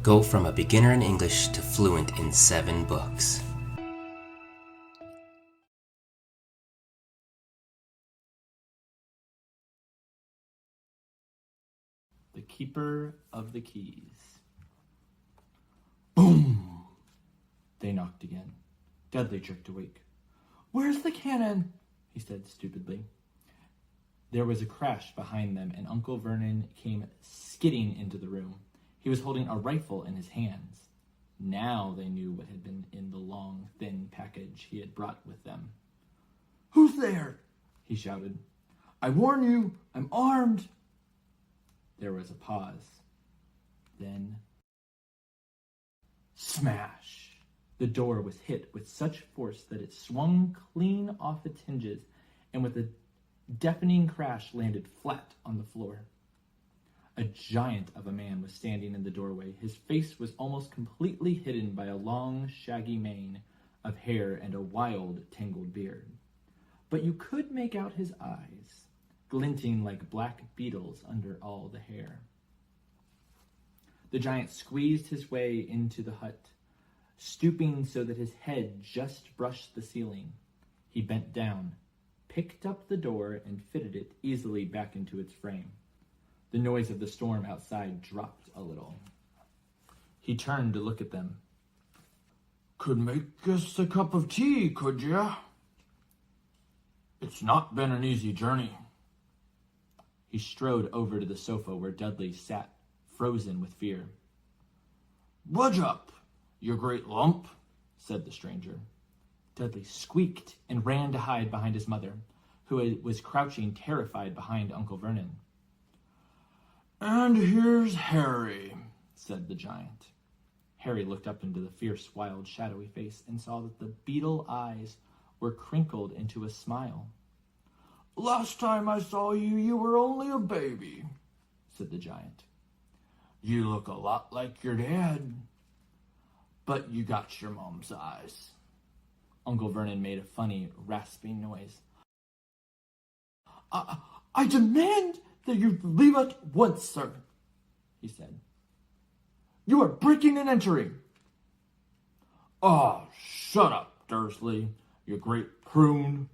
Go from a beginner in English to fluent in 7 books. The Keeper of the Keys. Boom! They knocked again. Dudley jerked awake. "Where's the cannon?" he said stupidly. There was a crash behind them, and Uncle Vernon came skidding into the room. He was holding a rifle in his hands. Now they knew what had been in the long, thin package he had brought with them. "Who's there?" he shouted. "I warn you, I'm armed." There was a pause. Then, smash! The door was hit with such force that it swung clean off its hinges and with a deafening crash landed flat on the floor. A giant of a man was standing in the doorway. His face was almost completely hidden by a long, shaggy mane of hair and a wild, tangled beard. But you could make out his eyes, glinting like black beetles under all the hair. The giant squeezed his way into the hut, stooping so that his head just brushed the ceiling. He bent down, picked up the door, and fitted it easily back into its frame. The noise of the storm outside dropped a little. He turned to look at them. "Could make us a cup of tea, could ya? It's not been an easy journey." He strode over to the sofa where Dudley sat, frozen with fear. "Budge up, you great lump," said the stranger. Dudley squeaked and ran to hide behind his mother, who was crouching terrified behind Uncle Vernon. "And here's Harry," said the giant. Harry looked up into the fierce, wild, shadowy face and saw that the beetle eyes were crinkled into a smile. "Last time I saw you, you were only a baby," said the giant. "You look a lot like your dad, but you got your mom's eyes." Uncle Vernon made a funny, rasping noise. I demand that you leave at once, sir," he said. "You are breaking and entering." "Oh, shut up, Dursley, you great prune,"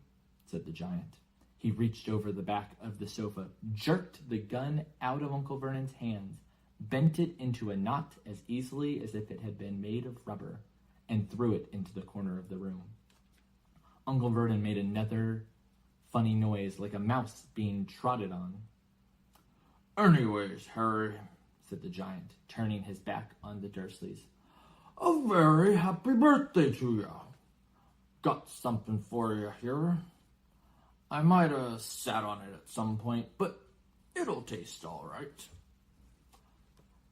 said the giant. He reached over the back of the sofa, jerked the gun out of Uncle Vernon's hands, bent it into a knot as easily as if it had been made of rubber, and threw it into the corner of the room. Uncle Vernon made another funny noise like a mouse being trotted on. "Anyways, Harry," said the giant, turning his back on the Dursleys, "a very happy birthday to you. Got something for you here. I might have sat on it at some point, but it'll taste all right."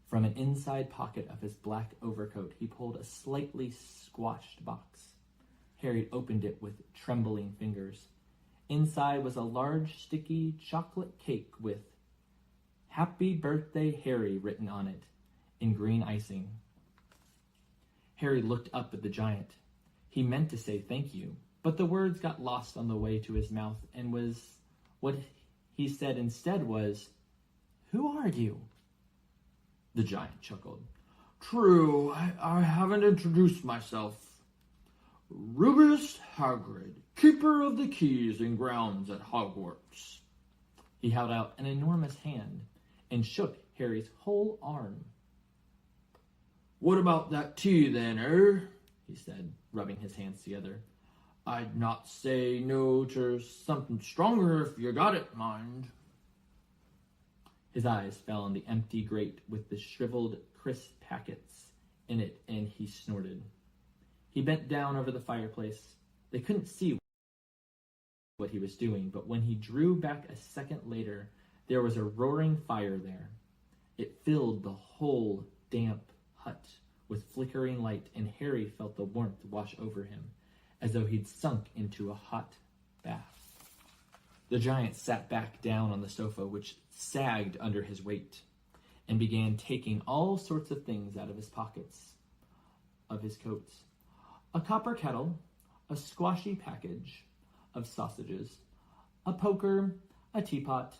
From an inside pocket of his black overcoat, he pulled a slightly squashed box. Harry opened it with trembling fingers. Inside was a large, sticky chocolate cake with "Happy Birthday, Harry" written on it in green icing. Harry looked up at the giant. He meant to say thank you, but the words got lost on the way to his mouth, and what he said instead was, "Who are you?" The giant chuckled. "True, I haven't introduced myself. Rubius Hagrid, keeper of the keys and grounds at Hogwarts." He held out an enormous hand and shook Harry's whole arm. "What about that tea then, he said, rubbing his hands together. "I'd not say no to something stronger if you got it, mind." His eyes fell on the empty grate with the shriveled, crisp packets in it, and he snorted. He bent down over the fireplace. They couldn't see what he was doing, but when he drew back a second later, there was a roaring fire there. It filled the whole damp hut with flickering light, and Harry felt the warmth wash over him, as though he'd sunk into a hot bath. The giant sat back down on the sofa, which sagged under his weight, and began taking all sorts of things out of his pockets of his coats. A copper kettle, a squashy package of sausages, a poker, a teapot,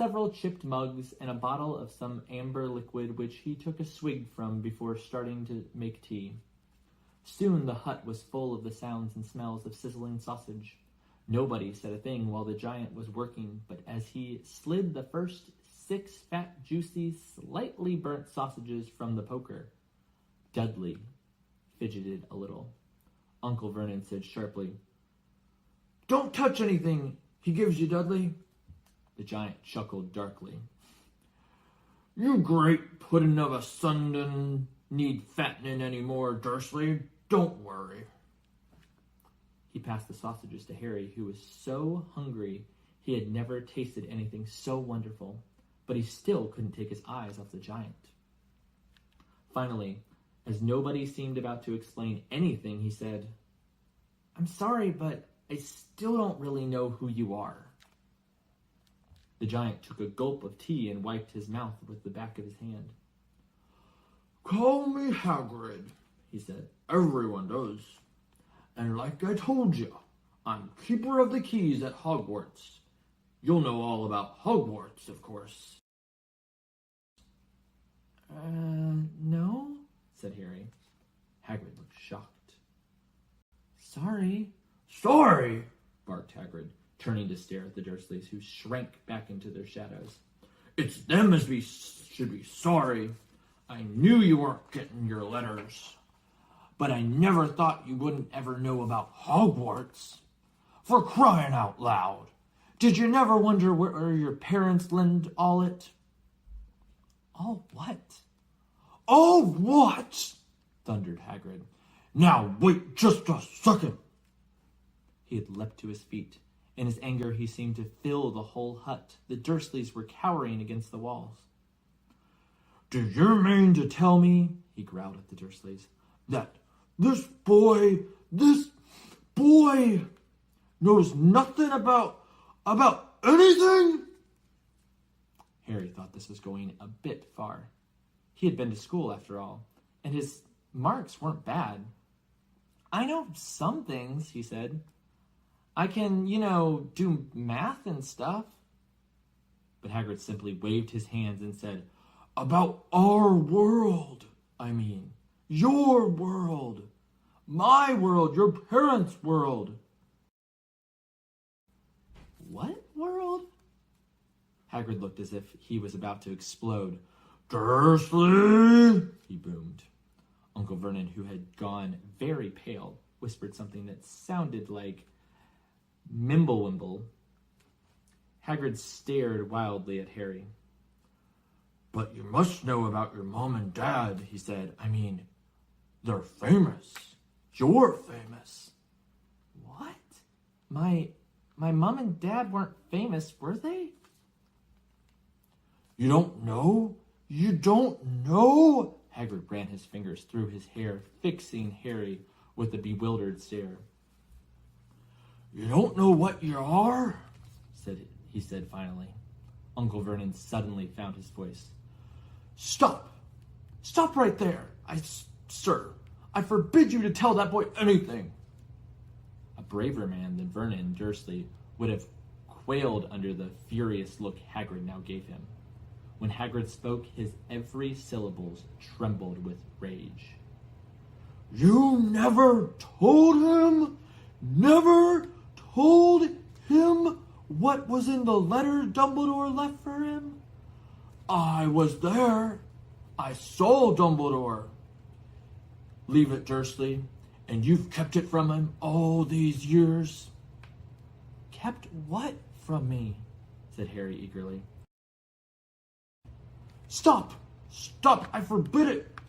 several chipped mugs, and a bottle of some amber liquid which he took a swig from before starting to make tea. Soon the hut was full of the sounds and smells of sizzling sausage. Nobody said a thing while the giant was working, but as he slid the first 6 fat, juicy, slightly burnt sausages from the poker, Dudley fidgeted a little. Uncle Vernon said sharply, "Don't touch anything he gives you, Dudley." The giant chuckled darkly. "You great puddin' of a son doesn't need fattening any more, Dursley. Don't worry." He passed the sausages to Harry, who was so hungry he had never tasted anything so wonderful, but he still couldn't take his eyes off the giant. Finally, as nobody seemed about to explain anything, he said, "I'm sorry, but I still don't really know who you are." The giant took a gulp of tea and wiped his mouth with the back of his hand. "Call me Hagrid," he said. "Everyone does. And like I told you, I'm keeper of the keys at Hogwarts. You'll know all about Hogwarts, of course." No, said Harry. Hagrid looked shocked. Sorry, barked Hagrid, turning to stare at the Dursleys, who shrank back into their shadows. "It's them as should be sorry. I knew you weren't getting your letters. But I never thought you wouldn't ever know about Hogwarts. For crying out loud. Did you never wonder where your parents learned all it?" "All what?" "All what?" thundered Hagrid. "Now wait just a second." He had leapt to his feet. In his anger, he seemed to fill the whole hut. The Dursleys were cowering against the walls. "Do you mean to tell me," he growled at the Dursleys, "that this boy knows nothing about anything?" Harry thought this was going a bit far. He had been to school, after all, and his marks weren't bad. "I know some things," he said. "I can, do math and stuff." But Hagrid simply waved his hands and said, "About our world, I mean. Your world. My world, your parents' world." "What world?" Hagrid looked as if he was about to explode. "Dursley!" he boomed. Uncle Vernon, who had gone very pale, whispered something that sounded like Mimblewimble. Hagrid stared wildly at Harry. "But you must know about your mom and dad," he said. "I mean, they're famous. You're famous." "What? My mom and dad weren't famous, were they?" "You don't know? You don't know?" Hagrid ran his fingers through his hair, fixing Harry with a bewildered stare. "You don't know what you are?" he said finally. Uncle Vernon suddenly found his voice. Stop right there, sir. I forbid you to tell that boy anything." A braver man than Vernon Dursley would have quailed under the furious look Hagrid now gave him. When Hagrid spoke, his every syllable trembled with rage. "You never told him? Never told him what was in the letter Dumbledore left for him? I was there. I saw Dumbledore. Leave it, Dursley, and you've kept it from him all these years." "Kept what from me?" said Harry eagerly. Stop! I forbid it!"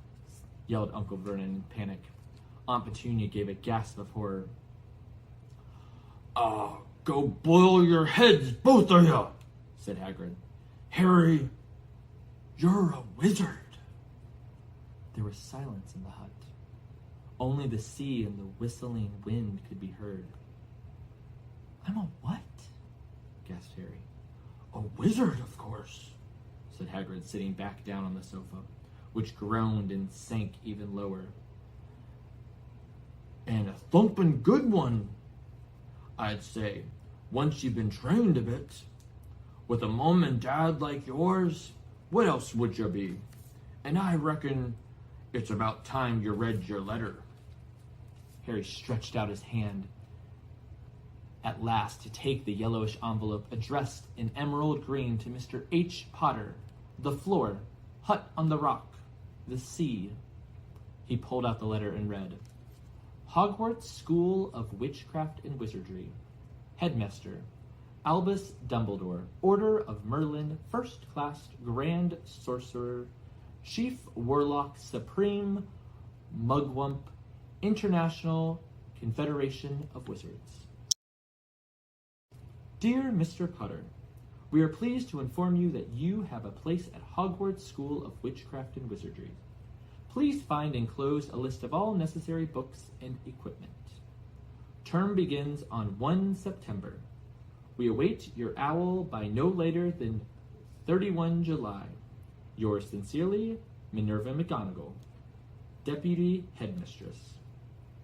yelled Uncle Vernon in panic. Aunt Petunia gave a gasp of horror. Go boil your heads, both of you," said Hagrid. "Harry, you're a wizard." There was silence in the hut. Only the sea and the whistling wind could be heard. "I'm a what?" gasped Harry. "A wizard, of course," said Hagrid, sitting back down on the sofa, which groaned and sank even lower. "And a thumping good one, I'd say, once you've been trained a bit. With a mom and dad like yours, what else would you be? And I reckon it's about time you read your letter. Harry stretched out his hand at last to take the yellowish envelope addressed in emerald green to Mr. H. Potter, the floor, hut on the rock, the sea. He pulled out the letter and read, Hogwarts School of Witchcraft and Wizardry. Headmaster, Albus Dumbledore, Order of Merlin, First Class Grand Sorcerer, Chief Warlock Supreme, Mugwump, International Confederation of Wizards. Dear Mr. Potter, we are pleased to inform you that you have a place at Hogwarts School of Witchcraft and Wizardry. Please find enclosed a list of all necessary books and equipment. Term begins on 1 September. We await your owl by no later than 31 July. Yours sincerely, Minerva McGonagall, Deputy Headmistress.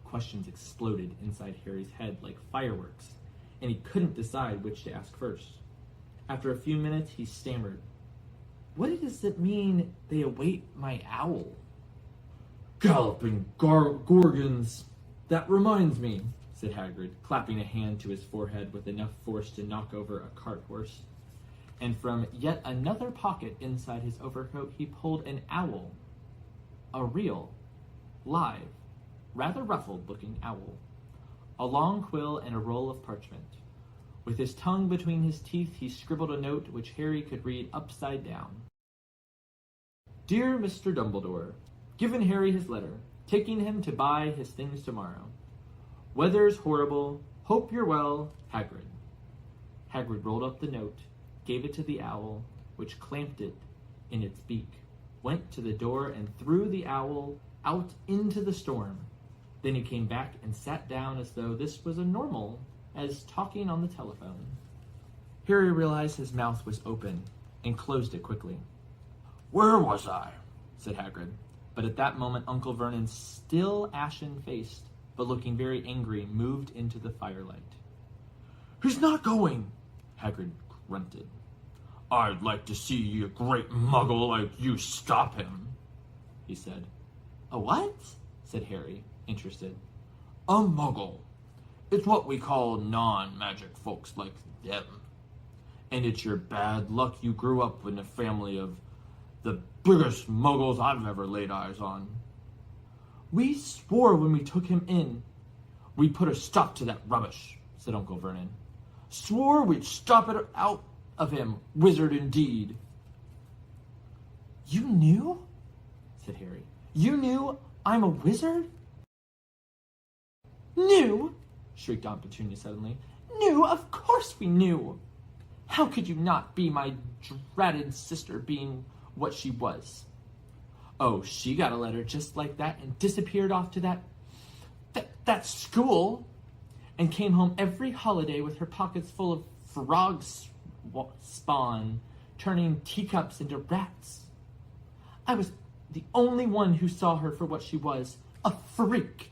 Questions exploded inside Harry's head like fireworks, and he couldn't decide which to ask first. After a few minutes, he stammered, What does it mean they await my owl? Galloping gorgons! That reminds me, said Hagrid, clapping a hand to his forehead with enough force to knock over a cart horse. And from yet another pocket inside his overcoat, he pulled an owl. A real, live, rather ruffled-looking owl. A long quill and a roll of parchment. With his tongue between his teeth, he scribbled a note which Harry could read upside down. Dear Mr. Dumbledore, given Harry his letter, taking him to buy his things tomorrow. Weather's horrible. Hope you're well, Hagrid. Hagrid rolled up the note, gave it to the owl, which clamped it in its beak, went to the door and threw the owl out into the storm. Then he came back and sat down as though this was as normal as talking on the telephone. Harry realized his mouth was open and closed it quickly. Where was I? Said Hagrid. But at that moment, Uncle Vernon, still ashen-faced, but looking very angry, moved into the firelight. He's not going, Hagrid grunted. I'd like to see a great muggle like you stop him, he said. A what? Said Harry, interested. A muggle. It's what we call non-magic folks like them. And it's your bad luck you grew up in a family of the biggest muggles I've ever laid eyes on. We swore when we took him in we'd put a stop to that rubbish, said Uncle Vernon. Swore we'd stop it out of him, wizard indeed. You knew? Said Harry. You knew I'm a wizard? Knew? Shrieked Aunt Petunia suddenly. Knew? Of course we knew. How could you not be my dratted sister being what she was? Oh, she got a letter just like that and disappeared off to that school and came home every holiday with her pockets full of frog spawn, turning teacups into rats. I was the only one who saw her for what she was, a freak.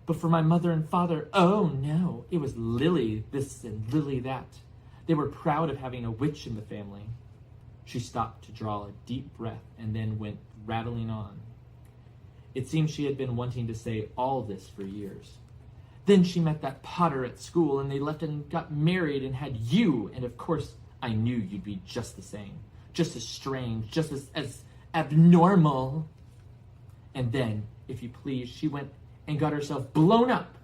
But for my mother and father, oh no, it was Lily this and Lily that. They were proud of having a witch in the family. She stopped to draw a deep breath and then went rattling on. It seemed she had been wanting to say all this for years. Then she met that Potter at school and they left and got married and had you. And of course, I knew you'd be just the same, just as strange, just as abnormal. And then, if you please, she went and got herself blown up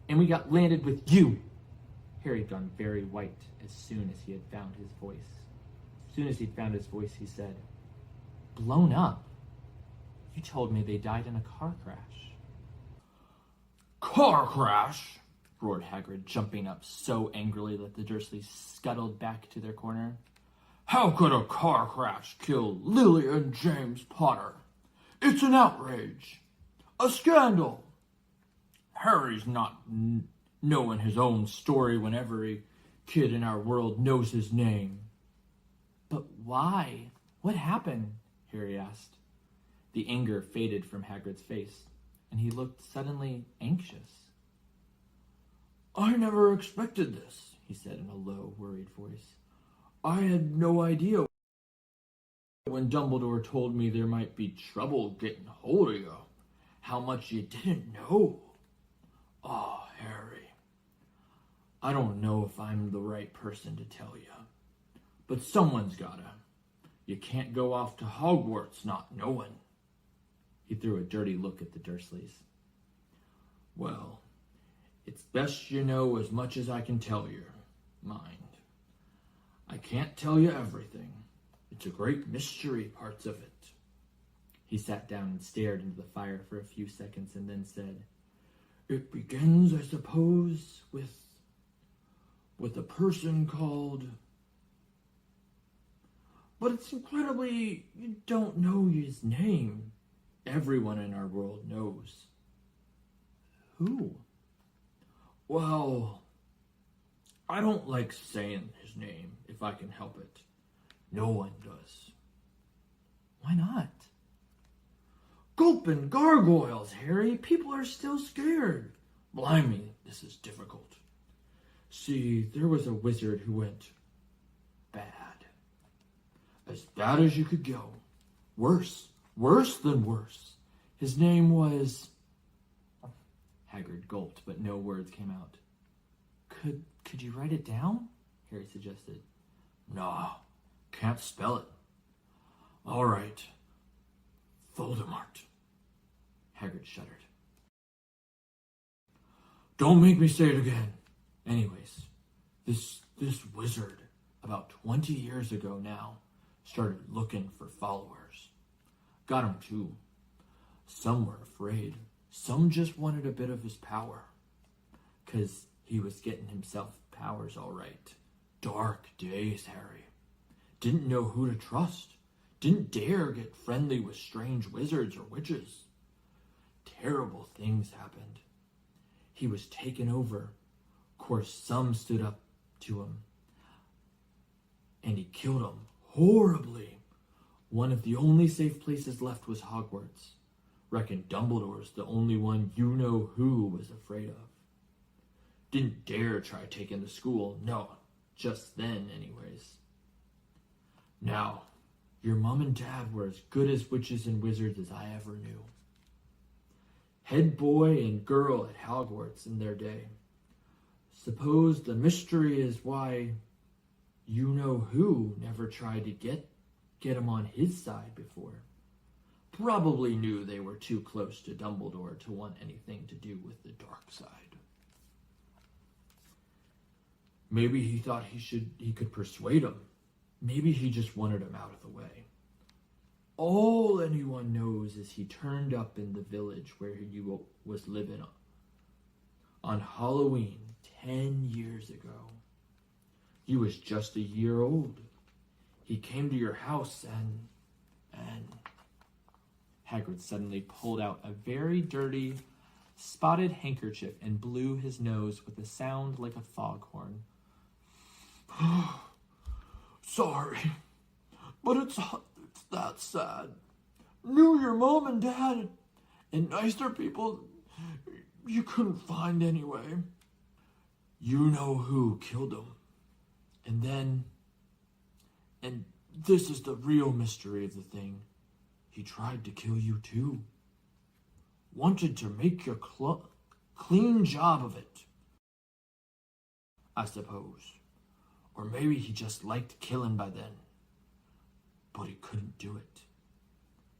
and we got landed with you. Harry had gone very white as soon as he had found his voice. As soon as he'd found his voice, he said, Blown up? You told me they died in a car crash. Car crash? Roared Hagrid, jumping up so angrily that the Dursleys scuttled back to their corner. How could a car crash kill Lily and James Potter? It's an outrage. A scandal. Harry's not knowing his own story when every kid in our world knows his name. But why? What happened? Harry asked. The anger faded from Hagrid's face, and he looked suddenly anxious. I never expected this, he said in a low, worried voice. I had no idea when Dumbledore told me there might be trouble getting hold of you. How much you didn't know. Oh, Harry. I don't know if I'm the right person to tell you, but someone's gotta. You can't go off to Hogwarts not knowing. He threw a dirty look at the Dursleys. Well, it's best you know as much as I can tell you, mind. I can't tell you everything. It's a great mystery, parts of it. He sat down and stared into the fire for a few seconds and then said, It begins, I suppose, with a person called... But it's incredibly... You don't know his name. Everyone in our world knows. Who? Well, I don't like saying his name if I can help it. No one does. Why not? Gulpin' gargoyles, Harry. People are still scared. Blimey, this is difficult. See, there was a wizard who went bad. As bad as you could go. Worse than worse. His name was... Hagrid gulped, but no words came out. Could you write it down? Harry suggested. No, can't spell it. All right. Voldemort. Hagrid shuddered. Don't make me say it again. Anyways, this wizard, about 20 years ago now, started looking for followers. Got him too. Some were afraid. Some just wanted a bit of his power. 'Cause he was getting himself powers all right. Dark days, Harry. Didn't know who to trust. Didn't dare get friendly with strange wizards or witches. Terrible things happened. He was taken over. Of course, some stood up to him. And he killed them horribly. One of the only safe places left was Hogwarts. Reckon Dumbledore's the only one you-know-who was afraid of. Didn't dare try taking the school. No, just then anyways. Now, your mom and dad were as good as witches and wizards as I ever knew. Head boy and girl at Hogwarts in their day. Suppose the mystery is why you-know-who never tried to get him on his side before. Probably knew they were too close to Dumbledore to want anything to do with the dark side. Maybe he thought he could persuade him. Maybe he just wanted him out of the way. All anyone knows is he turned up in the village where he was living on Halloween 10 years ago. You was just a year old. He came to your house and... Hagrid suddenly pulled out a very dirty, spotted handkerchief and blew his nose with a sound like a foghorn. Sorry, but it's that sad. Knew your mom and dad, and nicer people you couldn't find anyway. You know who killed him. And this is the real mystery of the thing. He tried to kill you too. Wanted to make your clean job of it, I suppose. Or maybe he just liked killing by then. But he couldn't do it.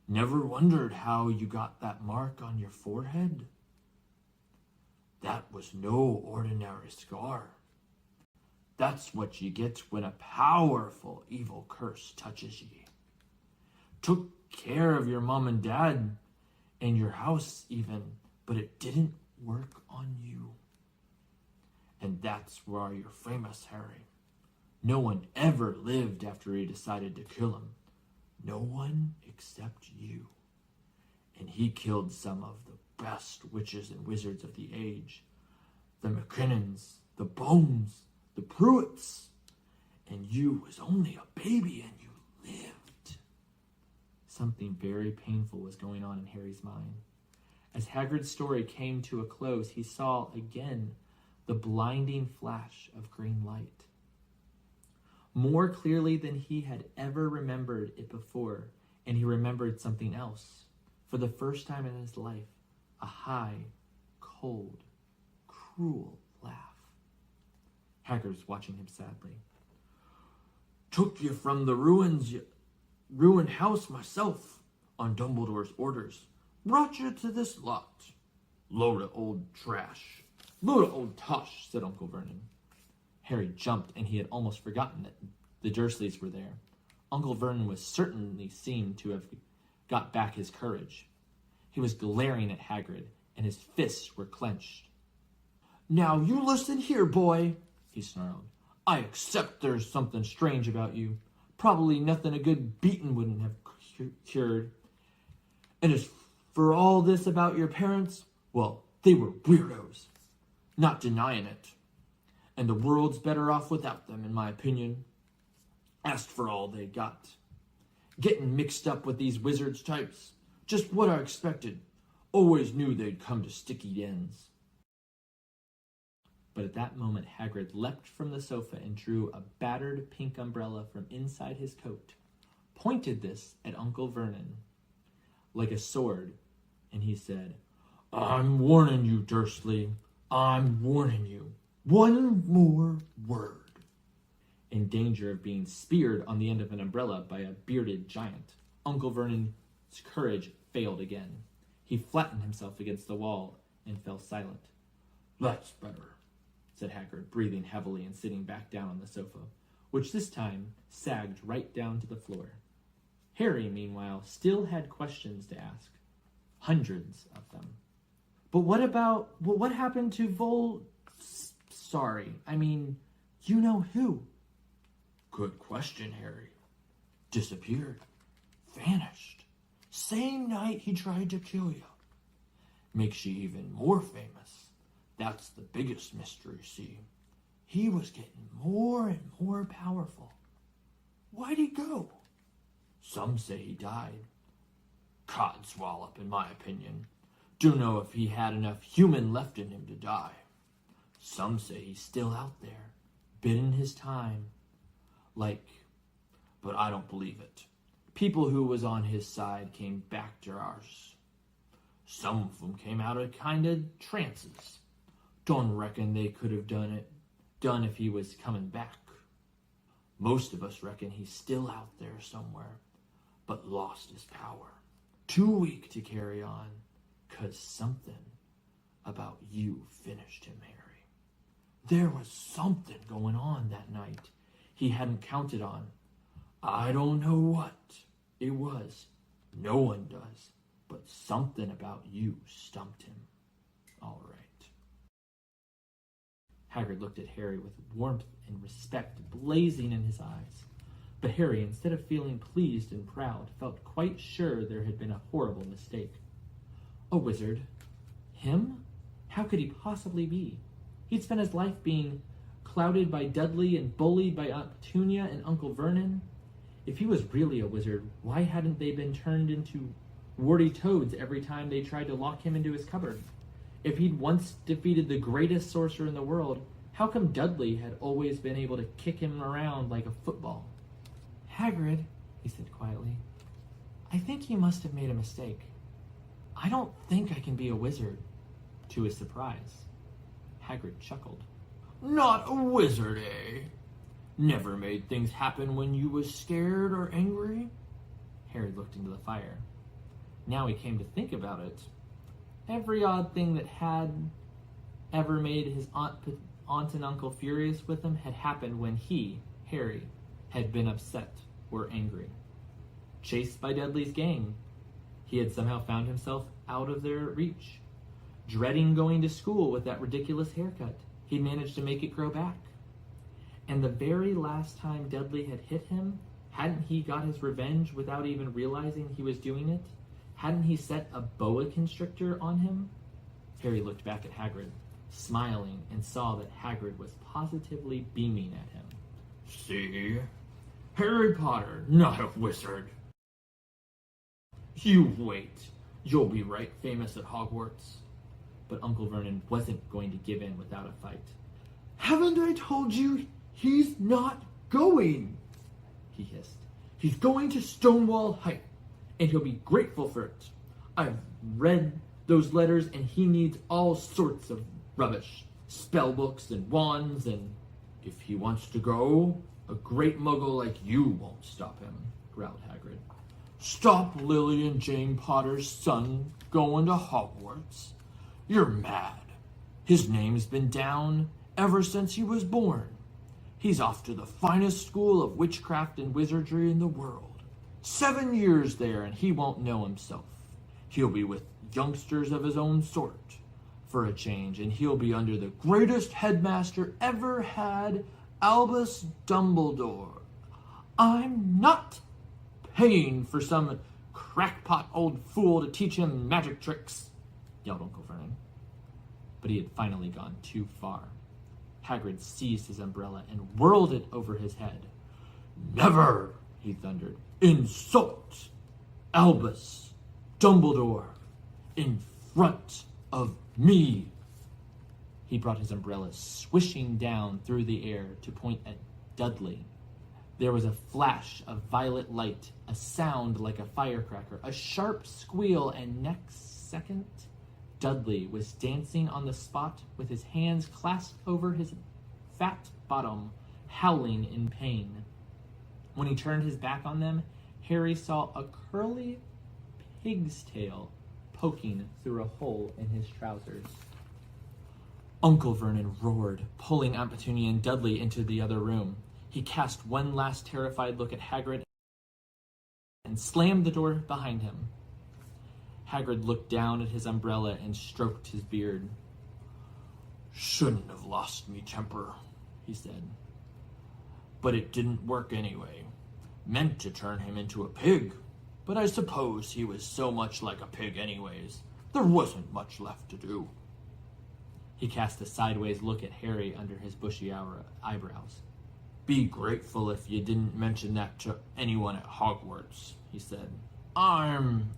Never wondered how you got that mark on your forehead? That was no ordinary scar. That's what you get when a powerful evil curse touches ye. Took care of your mom and dad and your house even, but it didn't work on you. And that's why you're famous, Harry. No one ever lived after he decided to kill him. No one except you. And he killed some of the best witches and wizards of the age. The McKinnons, the Bones, the Pruitts. And you was only a baby and you lived. Something very painful was going on in Harry's mind. As Hagrid's story came to a close, he saw again the blinding flash of green light. more clearly than he had ever remembered it before, and he remembered something else. For the first time in his life, a high, cold, cruel laugh. Hagrid was watching him sadly. Took you from the ruined house myself, on Dumbledore's orders. Brought you to this lot. Load of old trash. Load of old tosh, said Uncle Vernon. Harry jumped, and he had almost forgotten that the Dursleys were there. Uncle Vernon was certainly seemed to have got back his courage. He was glaring at Hagrid, and his fists were clenched. Now you listen here, boy, he snarled. I accept there's something strange about you. Probably nothing a good beating wouldn't have cured. And as for all this about your parents, well, they were weirdos. Not denying it. And the world's better off without them, in my opinion. Asked for all they got. Getting mixed up with these wizards types. Just what I expected. Always knew they'd come to sticky ends. But at that moment, Hagrid leapt from the sofa and drew a battered pink umbrella from inside his coat, pointed this at Uncle Vernon like a sword, and he said, I'm warning you, Dursley. I'm warning you. One more word. In danger of being speared on the end of an umbrella by a bearded giant, Uncle Vernon's courage failed again. He flattened himself against the wall and fell silent. That's better, said Hagrid, breathing heavily and sitting back down on the sofa, which this time sagged right down to the floor. Harry, meanwhile, still had questions to ask. Hundreds of them. But what happened to sorry, I mean, you know who? Good question, Harry. Disappeared. Vanished. Same night he tried to kill you. Makes you even more famous. That's the biggest mystery, see? He was getting more and more powerful. Why'd he go? Some say he died. Codswallop, in my opinion. Don't know if he had enough human left in him to die. Some say he's still out there, biding his time. But I don't believe it. People who was on his side came back to ours. Some of them came out of kind of trances. Don't reckon they could have done if he was coming back. Most of us reckon he's still out there somewhere, but lost his power. Too weak to carry on, 'cause something about you finished him, Harry. There was something going on that night he hadn't counted on. I don't know what it was. No one does. But something about you stumped him. All right. Hagrid looked at Harry with warmth and respect blazing in his eyes. But Harry, instead of feeling pleased and proud, felt quite sure there had been a horrible mistake. A wizard? Him? How could he possibly be? He'd spent his life being clouded by Dudley and bullied by Aunt Petunia and Uncle Vernon. If he was really a wizard, why hadn't they been turned into warty toads every time they tried to lock him into his cupboard? If he'd once defeated the greatest sorcerer in the world, how come Dudley had always been able to kick him around like a football? Hagrid, he said quietly, I think he must have made a mistake. I don't think I can be a wizard. To his surprise, Hagrid chuckled. Not a wizard, eh? Never made things happen when you was scared or angry? Harry looked into the fire. Now he came to think about it. Every odd thing that had ever made his aunt and uncle furious with him had happened when he, Harry, had been upset or angry. Chased by Dudley's gang, he had somehow found himself out of their reach. Dreading going to school with that ridiculous haircut, he managed to make it grow back. And the very last time Dudley had hit him, hadn't he got his revenge without even realizing he was doing it? Hadn't he set a boa constrictor on him? Harry looked back at Hagrid, smiling, and saw that Hagrid was positively beaming at him. See? Harry Potter, not a wizard. You wait. You'll be right famous at Hogwarts. But Uncle Vernon wasn't going to give in without a fight. Haven't I told you he's not going? He hissed. He's going to Stonewall Height, and he'll be grateful for it. I've read those letters, and he needs all sorts of rubbish. Spell books and wands, and if he wants to go, a great muggle like you won't stop him, growled Hagrid. Stop Lily and Jane Potter's son going to Hogwarts? You're mad. His name's been down ever since he was born. He's off to the finest school of witchcraft and wizardry in the world. 7 years there, and he won't know himself. He'll be with youngsters of his own sort for a change, and he'll be under the greatest headmaster ever had, Albus Dumbledore. I'm not paying for some crackpot old fool to teach him magic tricks, yelled Uncle Vernon. But he had finally gone too far. Hagrid seized his umbrella and whirled it over his head. Never, he thundered, insult Albus Dumbledore in front of me. He brought his umbrella swishing down through the air to point at Dudley. There was a flash of violet light, a sound like a firecracker, a sharp squeal, and next second, Dudley was dancing on the spot with his hands clasped over his fat bottom, howling in pain. When he turned his back on them, Harry saw a curly pig's tail poking through a hole in his trousers. Uncle Vernon roared, pulling Aunt Petunia and Dudley into the other room. He cast one last terrified look at Hagrid and slammed the door behind him. Hagrid looked down at his umbrella and stroked his beard. Shouldn't have lost me temper, he said. But it didn't work anyway. Meant to turn him into a pig, but I suppose he was so much like a pig anyways. There wasn't much left to do. He cast a sideways look at Harry under his bushy eyebrows. Be grateful if you didn't mention that to anyone at Hogwarts, he said. I'm,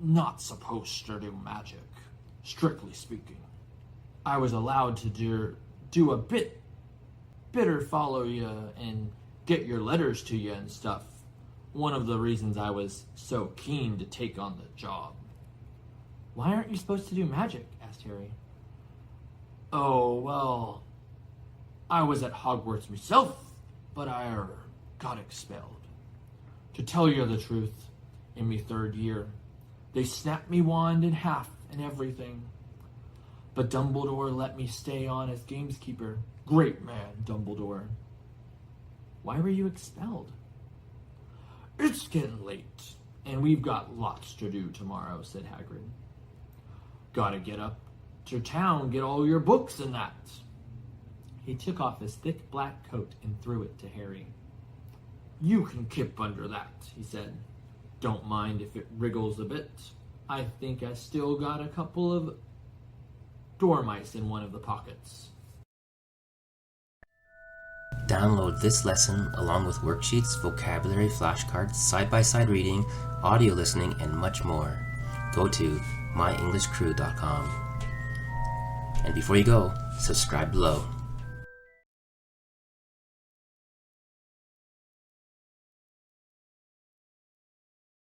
not supposed to do magic, strictly speaking. I was allowed to do a bitter follow you and get your letters to you and stuff. One of the reasons I was so keen to take on the job. Why aren't you supposed to do magic? Asked Harry. Oh, well, I was at Hogwarts myself, but I got expelled. To tell you the truth, in me 3rd year, they snapped me wand in half and everything. But Dumbledore let me stay on as gameskeeper. Great man, Dumbledore. Why were you expelled? It's getting late, and we've got lots to do tomorrow, said Hagrid. Gotta get up to town, get all your books and that. He took off his thick black coat and threw it to Harry. You can kip under that, he said. Don't mind if it wriggles a bit. I think I still got a couple of dormice in one of the pockets. Download this lesson along with worksheets, vocabulary flashcards, side-by-side reading, audio listening, and much more. Go to myenglishcrew.com. And before you go, subscribe below.